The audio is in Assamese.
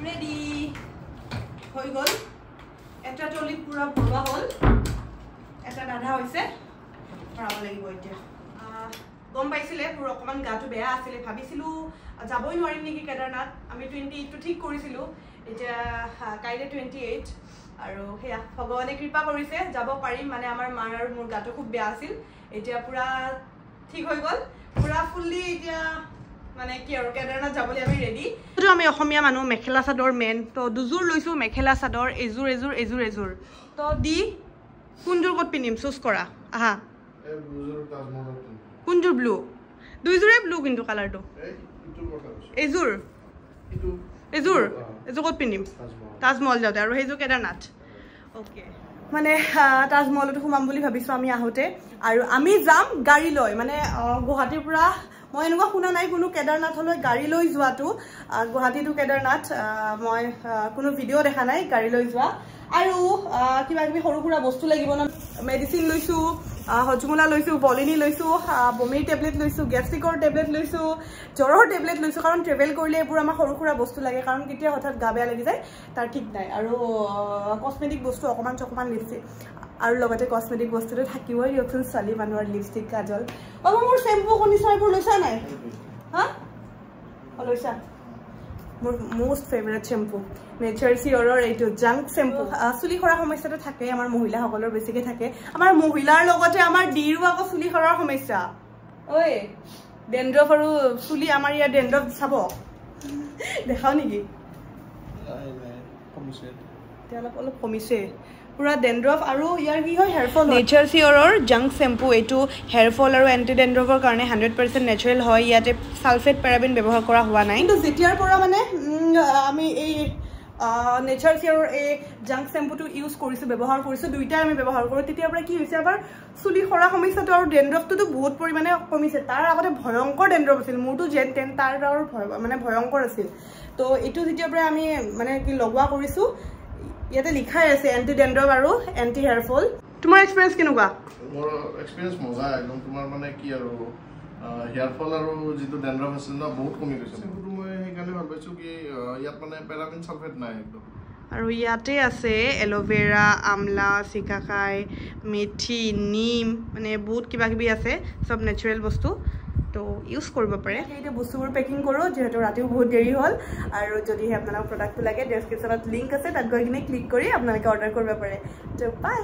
ৰেডি হৈ গ'ল এটা টলি পুৰা ভৰোৱা হ'ল এটা ডাধা হৈছে ভৰাব লাগিব এতিয়া গম পাইছিলে পুৰা অকমান গাটো বেয়া আছিলে ভাবিছিলো যাবই নোৱাৰিম নেকি কেদাৰনাথ আমি 28 টো ঠিক কৰিছিলো এতিয়া কাইলে 28 আৰু হেয়া ভগৱানে কৃপা কৰিছে যাব পাৰিম মানে আমাৰ মাৰ আৰু মোৰ গাটো খুব বেয়া আছিল এতিয়া পুৰা ঠিক হৈ গ'ল পুৰা ফুললি এতিয়া মানে কি আৰু কেদাৰনাথ যাবলৈ আমি ৰেডি তো আমি অসমীয়া মানুহ মেখেলা চাদৰ মেন তো দুজোৰ লৈছো মেখেলা চাদৰ এজোৰ তো দি কোনজোৰ ক'ত পিনিম চুজ কৰা আহা কোনজোৰ ব্লু দুইজোৰে ব্লু কিন্তু কালাৰটো এজোৰ ক'ত পিনিম তাজমহল যাওঁতে আৰু সেইযোৰ কেদাৰনাথ ওকে মানে তাজমহলতো সোমাম বুলি ভাবিছো আমি আহোতে আৰু আমি যাম গাড়ী লৈ মানে গুৱাহাটীৰ পৰা মই এনেকুৱা শুনা নাই কোনো কেদাৰনাথলৈ গাড়ী লৈ যোৱাটো গুৱাহাটী টু কেদাৰনাথ মই কোনো ভিডিঅ' দেখা নাই গাড়ী লৈ যোৱা আৰু কিবা কিবি সৰু সুৰা বস্তু লাগিব ন মেডিচিন লৈছো হজমোলা লৈছো বলিনি লৈছো বমিৰ টেবলেট লৈছো গেষ্ট্ৰিকৰ টেবলেট লৈছো জ্বৰৰ টেবলেট লৈছো কাৰণ ট্ৰেভেল কৰিলে এইবোৰ আমাৰ সৰু সুৰা বস্তু লাগে কাৰণ কেতিয়া হঠাৎ গা বেয়া লাগি যায় তাৰ ঠিক নাই আৰু কসমেটিক বস্তু অকমান লিপষ্টিক আৰু লগতে কসমেটিক বস্তুটো থাকিবই দিয়কচোন ছোৱালী মানুহৰ লিপষ্টিক কাজল মোৰ শ্যাম্পু কণ্ডিচনাৰবোৰ লৈছা নাই হা লৈছা মোৰ মোষ্ট ফেভাৰিট শ্যাম্পু নেচাৰ চিয়ৰৰ এইটো জাংক শ্যাম্পু চুলি সৰা সমস্যাটো থাকে আমাৰ মহিলাসকলৰ বেছিকৈ থাকে আমাৰ মহিলাৰ লগতে আমাৰ ডিৰো আকৌ চুলি সৰাৰ সমস্যা ঐ ডেন্ড্ৰফ আৰু চুলি আমাৰ ইয়াৰ ডেন্ড্ৰফ চাব দেখাও নেকি অলপ কমিছে পুৰা ডেন্ড্ৰফ আৰু ইয়াৰ কি হয় hair fall nature চিয়ৰৰ junk shampoo এইটো হেয়াৰ ফল আৰু এণ্টি ডেন্ড্ৰফৰ কাৰণে 100% নেচাৰেল হয় ইয়াতে সালফেট পেৰাবেন ব্যৱহাৰ কৰা হোৱা নাই কিন্তু যেতিয়াৰ পৰা মানে আমি এই নেচাৰ চিয়ৰৰ এই জাংক শ্যাম্পুটো ইউজ কৰিছো ব্যৱহাৰ কৰিছো দুইটাই আমি ব্যৱহাৰ কৰো তেতিয়াৰ পৰা কি হৈছে আমাৰ চুলি সৰা সমস্যাটো আৰু ডেন্ড্ৰফটো বহুত পৰিমাণে কমিছে তাৰ আগতে ভয়ংকৰ ডেন্ড্ৰফ আছিল মোৰটো যেন তেন তাৰ আৰু মানে ভয়ংকৰ আছিল তো এইটো যেতিয়াৰ পৰা আমি মানে কি লগোৱা কৰিছো ইয়াতে লিখাই আছে এন্টি ডেন্ড্ৰফ আৰু এন্টি হেয়াৰ ফল তোমাৰ এক্সপেৰিয়েন্স কেনেকুৱা মোৰ এক্সপেৰিয়েন্স মজা একদম তোমাৰ মানে কি আৰু হেয়াৰ ফল আৰু যেটো ডেন্ড্ৰফ আছিল না বহুত কমি গৈছে কিন্তু মই সেইকাৰণে ভাবিছো কি ইয়াত মানে পেৰাবেন সালফেট নাই একদম আৰু ইয়াতে আছে এলোভেৰা আমলা চিকাকাই মেথি নিম মানে বহুত কিবা কিবি আছে সব নেচাৰেল বস্তু তো ইউজ কৰিব পাৰে এইটো বস্তুবোৰ পেকিং কৰো যেহেতু ৰাতিও বহুত দেৰি হ'ল আৰু যদি আপোনালোক প্ৰডাক্টটো লাগে ডেসক্ৰিপচনত লিংক আছে তাত গৈ কিনে ক্লিক কৰি আপোনালোকে অৰ্ডাৰ কৰিব পাৰে তো বাই